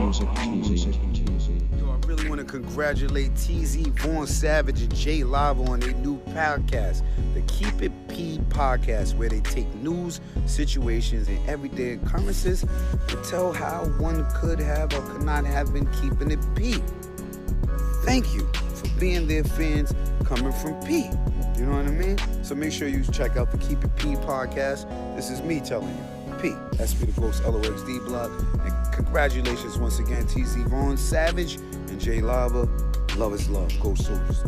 Yo, I really want to congratulate TZ, Vaughn Savage, and Jay Lava on their new podcast, the Keep It P podcast, where they take news, situations, and everyday occurrences to tell how one could have or could not have been keeping it P. Thank you for being their fans coming from P. You know what I mean? So make sure you check out the Keep It P podcast. This is me telling you. P, SP the Ghost, LOXD Block. And congratulations once again, TZ Vaughn Savage and Jay Lava. Love is love. Go Soldiers.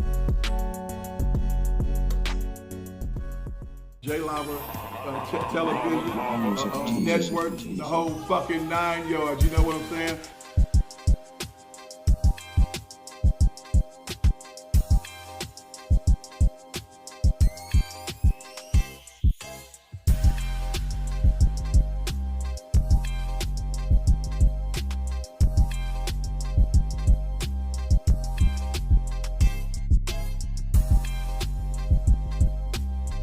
Jay Lava, television, network, the whole fucking 9 yards. You know what I'm saying?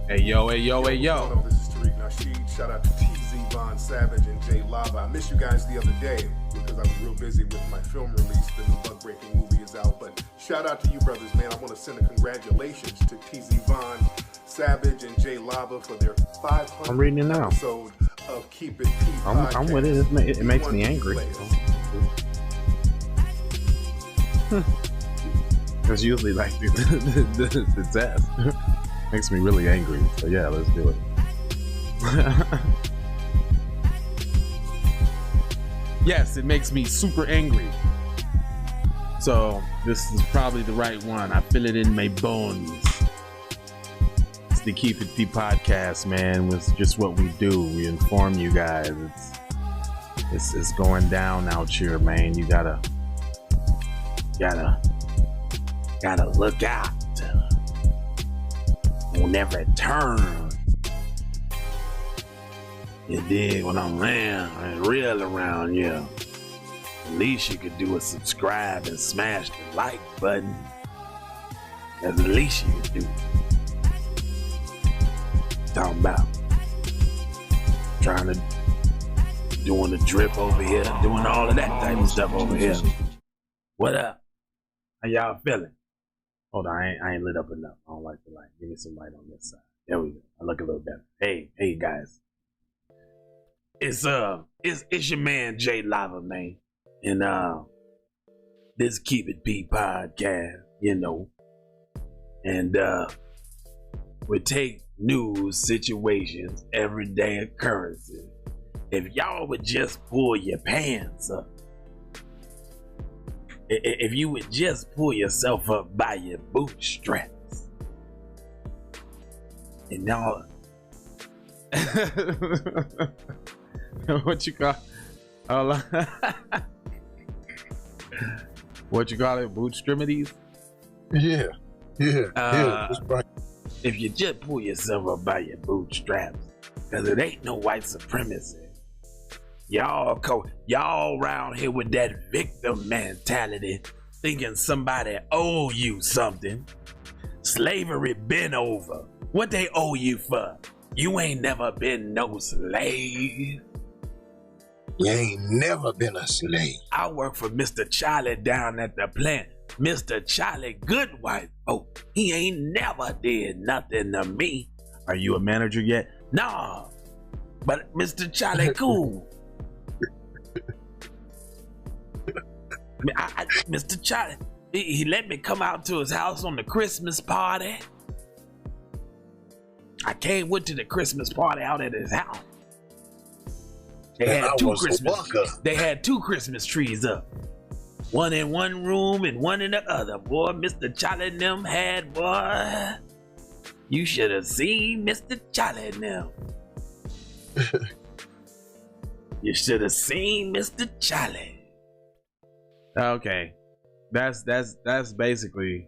Hey yo. This is Tariq Nasheed. Shout out to TZ Vaughn Savage and Jay Lava. I missed you guys the other day because I was real busy with my film release. The new Bug Breaking movie is out. But shout out to you brothers, man. I want to send a congratulations to TZ Vaughn Savage and Jay Lava for their 500th I'm reading it now. episode of Keep It P podcast. I'm with it. It makes me angry. That's usually like the test. Makes me really angry. So yeah, let's do it. Yes, it makes me super angry. So this is probably the right one. I feel it in my bones. It's the Keep It P podcast, man. It's just what we do. We inform you guys. It's going down out here, man. You gotta look out. On every turn. You dig what I'm saying? It's real around here. At least you could do is subscribe and smash the like button. That's the least you could do. Talking about doing the drip over here, doing all of that type of stuff over here. What up? How y'all feeling? Hold on, I ain't lit up enough. I don't like the light. Give me some light on this side. There we go. I look a little better. Hey guys. It's your man Jay Lava, man. And this Keep It P podcast, you know. And we take news, situations, everyday occurrences. If y'all would just pull your pants up. If you would just pull yourself up by your bootstraps, and y'all, what you call it, bootstrimities? Yeah, that's right. If you just pull yourself up by your bootstraps, because it ain't no white supremacy. Y'all around here with that victim mentality, thinking somebody owe you something. Slavery been over. What they owe you for? You ain't never been no slave. You ain't never been a slave. I work for Mr. Charlie down at the plant. Mr. Charlie good white folk. He ain't never did nothing to me. Are you a manager yet? Nah. But Mr. Charlie cool. Mr. Charlie, he let me come out to his house on the Christmas party. I came with to the Christmas party out at his house. They had two Christmas trees up. One in one room and one in the other. Boy, Mr. Charlie and them had, boy. You should have seen Mr. Charlie and them. You should have seen Mr. Charlie. Okay, that's basically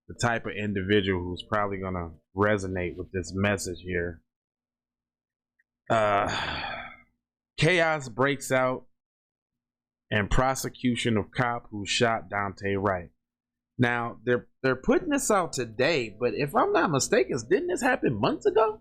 the type of individual who's probably gonna resonate with this message here. Chaos breaks out in prosecution of cop who shot Daunte Wright. Now they're putting this out today, but if I'm not mistaken, didn't this happen months ago?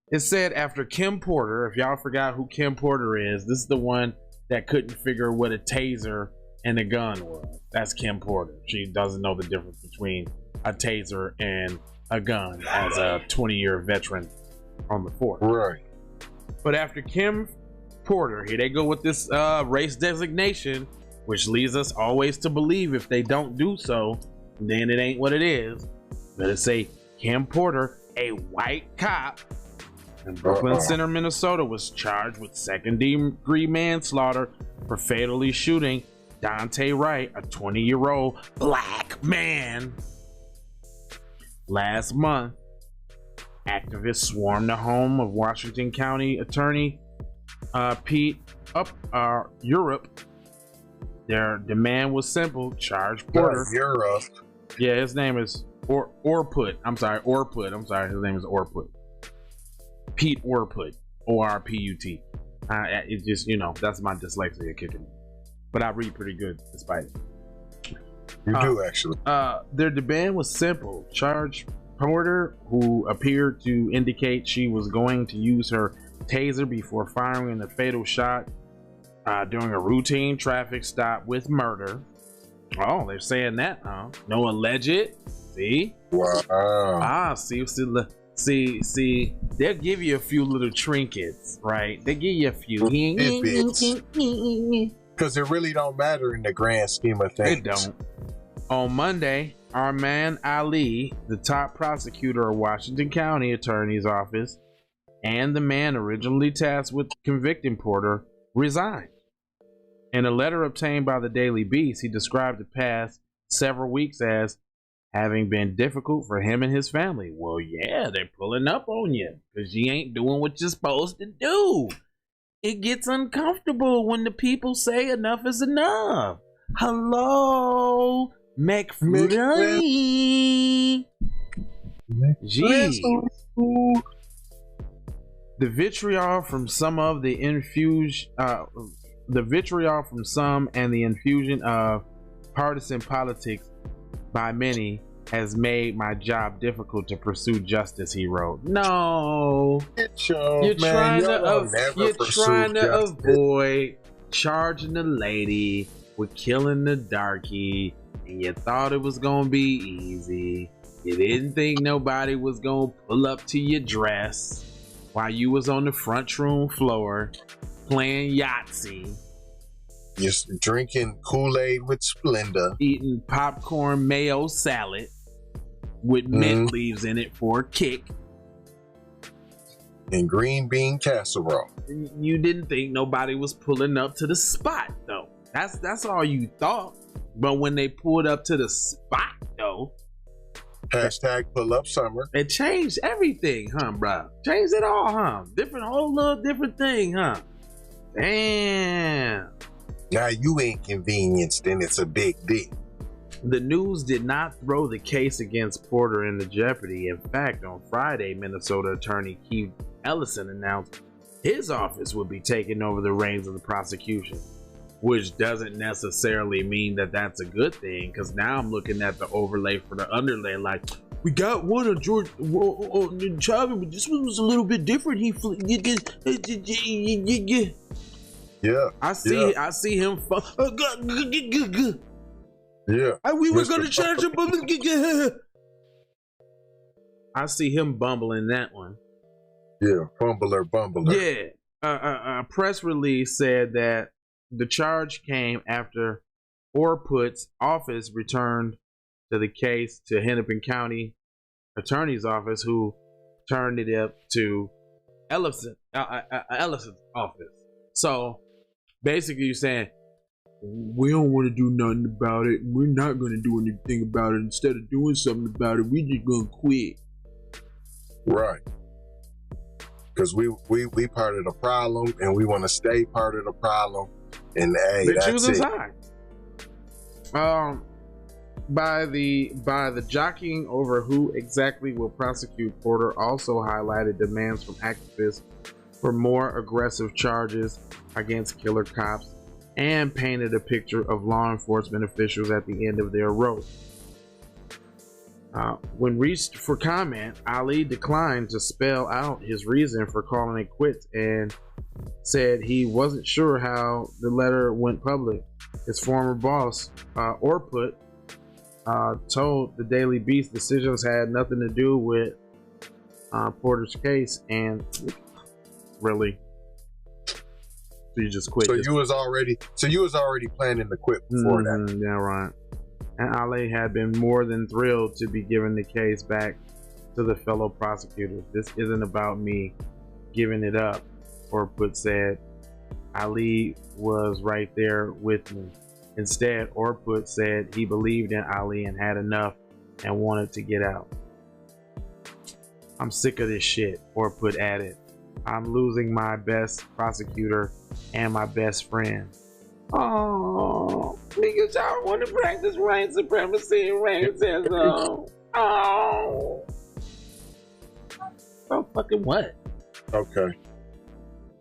It said after Kim Porter, if y'all forgot who Kim Porter is, this is the one that couldn't figure what a taser and a gun was. That's Kim Porter. She doesn't know the difference between a taser and a gun as a 20-year veteran on the force. Right. But after Kim Porter, here they go with this race designation, which leads us always to believe if they don't do so, then it ain't what it is. Better say Kim Porter, a white cop in Brooklyn Center, Minnesota, was charged with second-degree manslaughter for fatally shooting Daunte Wright, a 20-year-old black man. Last month, activists swarmed the home of Washington County Attorney Pete Europe. Their demand was simple: charge Porter. Europe. Yeah, his name is Orput. I'm sorry, Orput. I'm sorry, his name is Orput. Pete Orput. O-R-P-U-T. It just, you know, that's my dyslexia kicking. But I read pretty good despite it. You do, actually. Their demand was simple: charge Porter, who appeared to indicate she was going to use her taser before firing a fatal shot during a routine traffic stop, with murder. Oh, they're saying that, huh? No alleged. See? Wow. See, they'll give you a few little trinkets, right? They give you a few. Because it really don't matter in the grand scheme of things. It don't. On Monday, Arman Ali, the top prosecutor of Washington County Attorney's Office, and the man originally tasked with convicting Porter, resigned. In a letter obtained by the Daily Beast, he described the past several weeks as having been difficult for him and his family. Well, yeah, they're pulling up on you because you ain't doing what you're supposed to do. It gets uncomfortable when the people say enough is enough. Hello, McFlurry. Gee. The vitriol from some and the infusion of partisan politics by many has made my job difficult to pursue justice, he wrote. No, you're trying to avoid charging the lady with killing the darky, and you thought it was gonna be easy. You didn't think nobody was gonna pull up to your dress while you was on the front room floor playing Yahtzee, just drinking Kool-Aid with Splenda, eating popcorn mayo salad with mint leaves in it for a kick, and green bean casserole. You didn't think nobody was pulling up to the spot, though. That's all you thought. But when they pulled up to the spot, though, hashtag pull up summer, it changed everything, huh, bro? Changed it all, huh? Whole little different thing, huh? Damn. Now you inconvenienced, and it's a big deal. The news did not throw the case against Porter into jeopardy. In fact, on Friday, Minnesota Attorney Keith Ellison announced his office would be taking over the reins of the prosecution, which doesn't necessarily mean that that's a good thing, because now I'm looking at the overlay for the underlay, like, we got one on George Chavez, but this one was a little bit different. Yeah. I see him. Yeah. We were going to charge him. I see him bumbling that one. Yeah, bumbler. Yeah. A press release said that the charge came after Orput's office returned to the case to Hennepin County Attorney's Office, who turned it up to Ellison's office. So basically you're saying, we don't want to do nothing about it. We're not going to do anything about it. Instead of doing something about it, we just going to quit. Right. Because we part of the problem, and we want to stay part of the problem. And hey, they're that's choosing it. sides. By the jockeying over who exactly will prosecute, Porter also highlighted demands from activists for more aggressive charges against killer cops, and painted a picture of law enforcement officials at the end of their rope. When reached for comment, Ali declined to spell out his reason for calling it quits, and said he wasn't sure how the letter went public. His former boss, Orput, told the Daily Beast decisions had nothing to do with Porter's case, and really, so you just quit. So you was already planning to quit before that. Yeah, right. And Ali had been more than thrilled to be giving the case back to the fellow prosecutors. This isn't about me giving it up, Orput said. Ali was right there with me. Instead, Orput said he believed in Ali and had enough and wanted to get out. I'm sick of this shit, Orput added. I'm losing my best prosecutor and my best friend. Oh, because y'all want to practice white supremacy and racism. Oh. Oh, fucking what? Okay.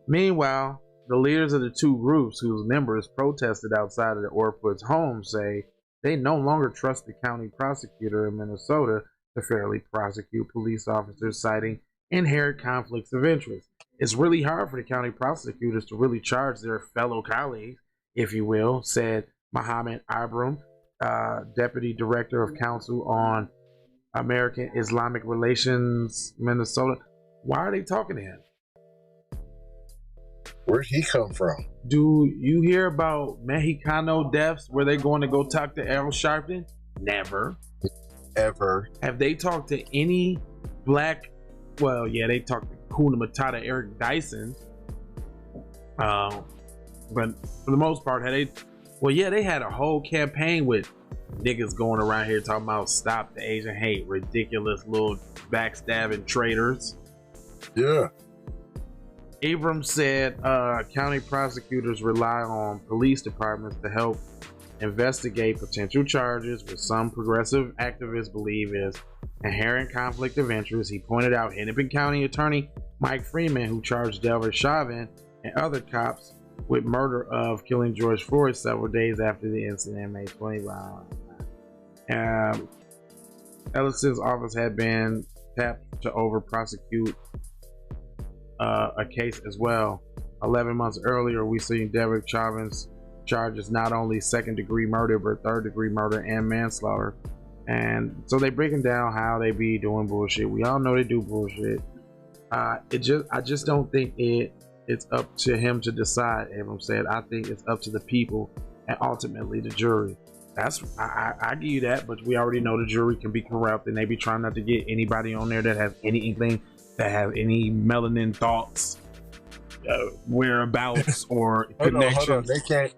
Meanwhile, the leaders of the two groups whose members protested outside of the Orput's home say they no longer trust the county prosecutor in Minnesota to fairly prosecute police officers citing inherent conflicts of interest. It's really hard for the county prosecutors to really charge their fellow colleagues, if you will, said Mohammed Abram, Deputy Director of Council on American Islamic Relations, Minnesota. Why are they talking to him? Where'd he come from? Do you hear about Mexicano deaths where they're going to go talk to Al Sharpton? Never. Ever. Have they talked to any black? Well, yeah, they talked to Kuna Matata, Eric Dyson. But for the most part, had they? Well, yeah, they had a whole campaign with niggas going around here talking about stop the Asian hate, ridiculous little backstabbing traitors. Yeah. Abrams said county prosecutors rely on police departments to help investigate potential charges, which some progressive activists believe is inherent conflict of interest. He pointed out Hennepin County Attorney Mike Freeman, who charged Delbert Chauvin and other cops with murder of killing George Floyd several days after the incident, May 25. Ellison's office had been tapped to over-prosecute a case as well. 11 months earlier, we seen Derek Chauvin's charges not only second-degree murder, but third-degree murder and manslaughter. And so they breaking down how they be doing bullshit. We all know they do bullshit. I just don't think it's up to him to decide, Abrams said. I think it's up to the people and ultimately the jury. I give you that, but we already know the jury can be corrupt and they be trying not to get anybody on there that has anything, that have any melanin thoughts, whereabouts or connections. Hold on.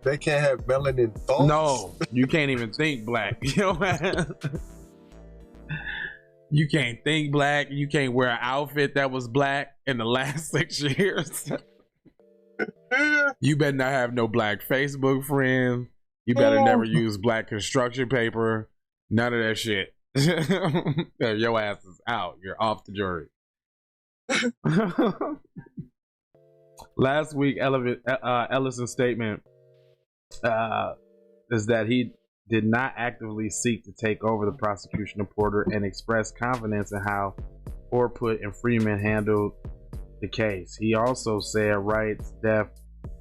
They can't have melanin thoughts. No, you can't even think black. You know what? You can't think black. You can't wear an outfit that was black in the last 6 years. You better not have no black Facebook friends. You better never use black construction paper. None of that shit. Your ass is out. You're off the jury. Last week, Ellison's statement is that he did not actively seek to take over the prosecution of Porter and expressed confidence in how Orput and Freeman handled the case. He also said Wright's death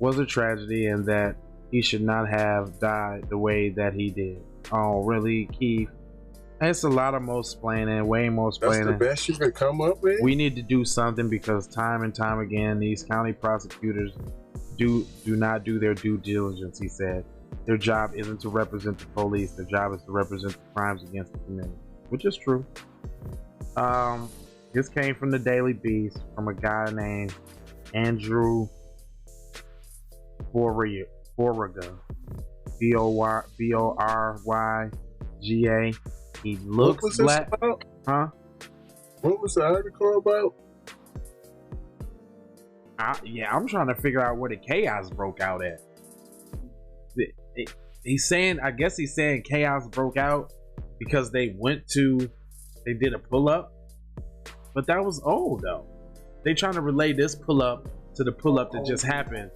was a tragedy and that he should not have died the way that he did. Oh, really, Keith? It's a lot of most-splaining, way most-splaining. That's the best you can come up with? We need to do something because time and time again, these county prosecutors do not do their due diligence, he said. Their job isn't to represent the police. Their job is to represent the crimes against the community, which is true. This came from the Daily Beast from a guy named Andrew Borrega. Borrega. He looks black. About? Huh? What was the article about? I'm trying to figure out where the chaos broke out at. He's saying chaos broke out because they did a pull-up, but that was old though. They trying to relay this pull-up to the pull-up that just happened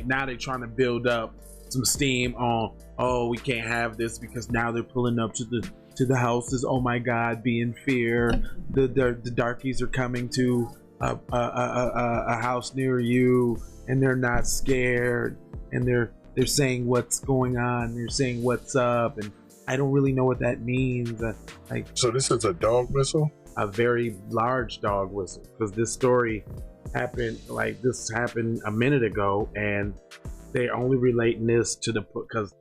now they're trying to build up some steam on, oh, we can't have this because now they're pulling up to the houses. Oh my God, be in fear. The darkies are coming to a house near you, and they're not scared, and they're saying what's going on, they're saying what's up, and I don't really know what that means. Like, so this is a dog whistle? A very large dog whistle, because this story happened a minute ago, and they're only relating this to the because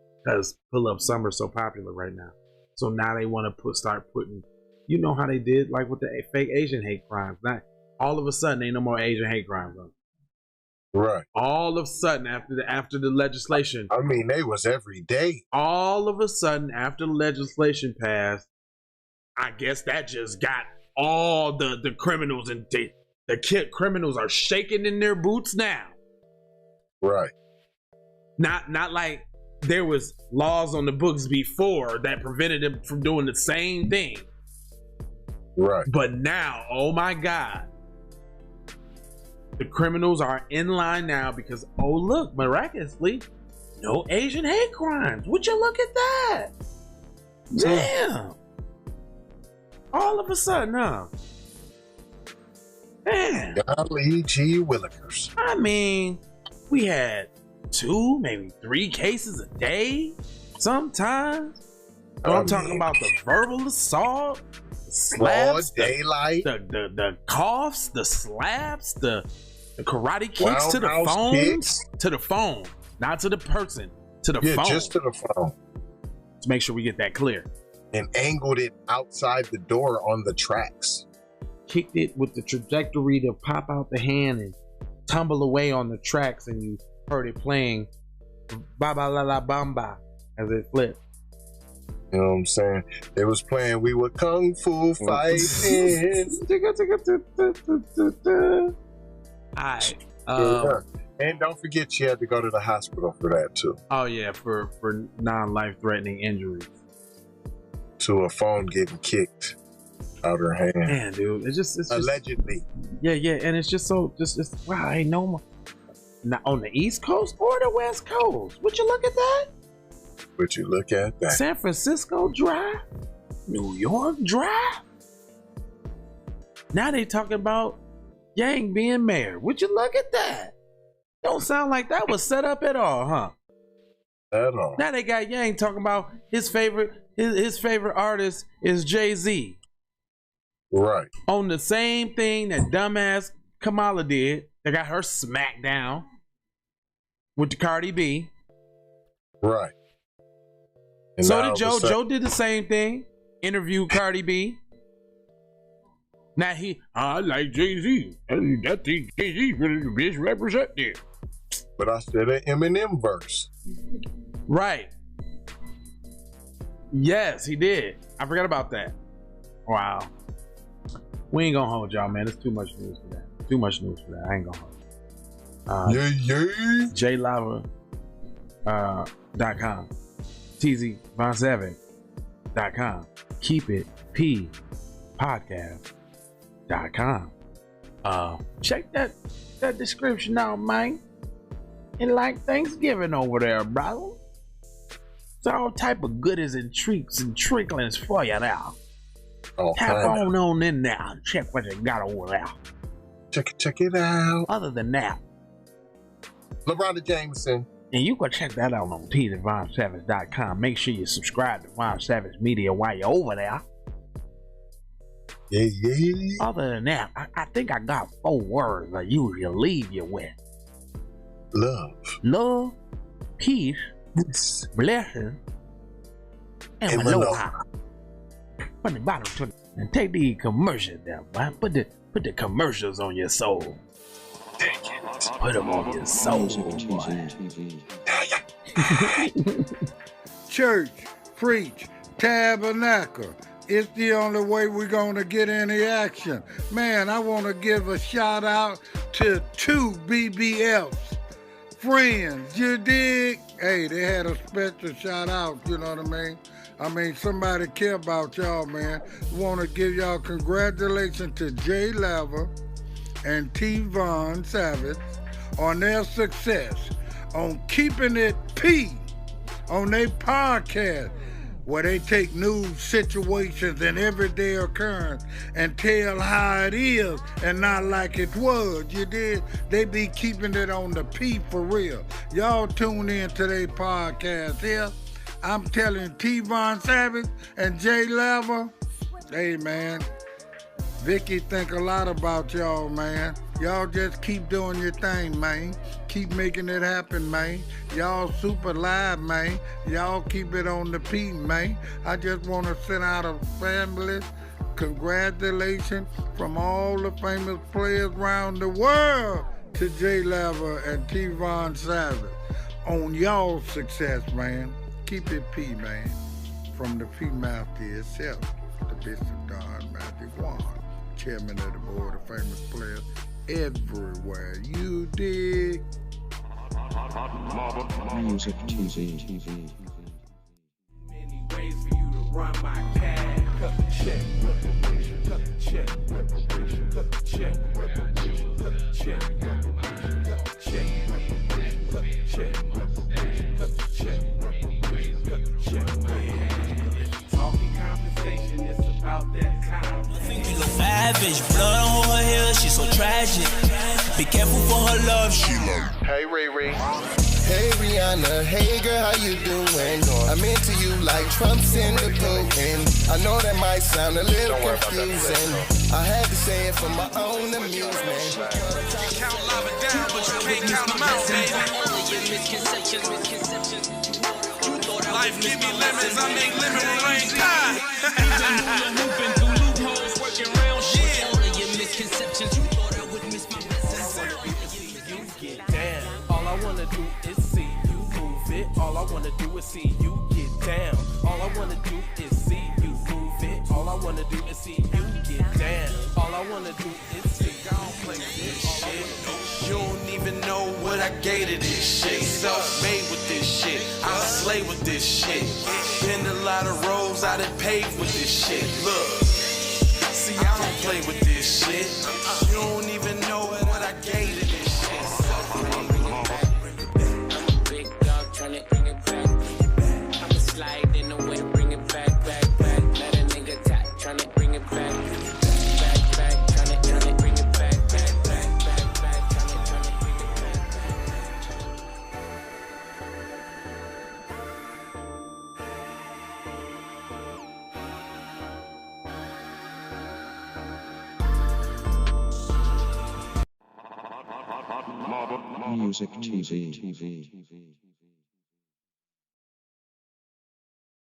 pull-up summer is so popular right now. So now they want to start putting, you know how they did like with the fake Asian hate crimes. Not all of a sudden ain't no more Asian hate crimes. Right. All of a sudden after the legislation. I mean, they was every day. All of a sudden after the legislation passed, I guess that just got all the criminals, and the criminals are shaking in their boots now. Right. Not like there was laws on the books before that prevented them from doing the same thing. Right. But now, oh my God, the criminals are in line now because, oh look, miraculously, no Asian hate crimes. Would you look at that? Damn. All of a sudden, huh? Man. Golly gee willikers. I mean, we had 2, maybe 3 cases a day sometimes. I'm talking about the verbal assault, the slaps, daylight, the coughs, the slaps, the karate kicks to the phone, not to the person, to the phone. Just to the phone. Let's make sure we get that clear. And angled it outside the door on the tracks. Kicked it with the trajectory to pop out the hand and tumble away on the tracks, and you heard it playing ba ba la la bamba as it flipped. You know what I'm saying? They was playing We Were Kung Fu Fighting. Alright. And don't forget you had to go to the hospital for that too. Oh yeah, for non-life threatening injuries. To a phone getting kicked out her hand. Man, dude, it's just allegedly. Yeah, and it's just so wow, ain't no more. Not on the East Coast or the West Coast. Would you look at that? Would you look at that? San Francisco Drive, New York Drive. Now they talking about Yang being mayor. Would you look at that? Don't sound like that was set up at all, huh? At all. Now they got Yang talking about his favorite artist is Jay-Z. Right. On the same thing that dumbass Kamala did. They got her smacked down with the Cardi B. Right. And so did Joe. Joe did the same thing. Interviewed Cardi B. Now I like Jay-Z. That thing Jay-Z really the best representative. But I said an Eminem verse. Right. Yes, he did. I forgot about that. Wow. We ain't gonna hold y'all, man. It's too much news for that. Too much news for that. I ain't gonna hold it. JLava.com. TZVon7.com. Keep it P podcast.com. Check that description out, man. And like Thanksgiving over there, brother. It's all type of goodies and treats and tricklings for you now. Tap on in there. Check what you got over there. Check it out. Other than that, LeBron Jameson. And you can check that out on TZVon7.com. Make sure you subscribe to Von Savage Media while you're over there. Yeah. Other than that, I think I got 4 words I usually leave you with. Love, peace, blessing, and aloha. From the bottom to the, and take the commercials down, man. Put the commercials on your soul. Put them on your soul, boy. Church, preach, tabernacle. It's the only way we're going to get any action. Man, I want to give a shout out to 2 BBFs. Friends, you dig? Hey, they had a special shout out, you know what I mean? I mean, somebody care about y'all, man. Want to give y'all congratulations to Jay Lava and T. Von Savage on their success on keeping it P on their podcast. where they take news situations and everyday occurrence and tell how it is and not like it was. You did? They be keeping it on the P for real. Y'all tune in to their podcast here. I'm telling T-Von Savage and Jay Level, hey man, Vicky think a lot about y'all, man. Y'all just keep doing your thing, man. Keep making it happen, man. Y'all super live, man. Y'all keep it on the P, man. I just want to send out a family congratulations from all the famous players around the world to J Level and T-Von Savage on y'all success, man. Keep it P, man. From the P Master itself, the Bishop Don Magic Wand, chairman of the board of famous players everywhere. You dig? Music TV. Many ways for you to run my cash. Cut the check, cut the check, cut the check, cut the check, cut the check, cut the check, cut the check, cut the check, cut the check. Talking compensation, it's about that time. You look savage, blood on her hair, she's so tragic. Be careful for her love, she like. Hey Riri. Hey Rihanna, hey girl, how you doing? I'm into you like Trump's in the Putin. I know that might sound a little confusing. I had to say it for my own amusement. You count lava down, but you can't count them out, baby. Life give me lemons, I make lemon rain die. Moving through loopholes, working round shit. All of your misconceptions, you thought I would miss my message. You get down. All I wanna do is see you move it. All I wanna do is see you get down. All I wanna do is see you move it. All I wanna do is see you get down. All I wanna do is see y'all play this shit. You don't even know what I gave to this shit. Self-made with this shit. I slay with this shit. Been a lot of roads I done paved with this shit. Look, see I don't play with this shit. You don't even know what I gave to this shit. Self-made. I'm a big dog tryna bring it back. I'ma slide in the way to bring it back. Let a nigga tap tryna bring it back. Tryna bring it back. Tryna bring it back. Music TV.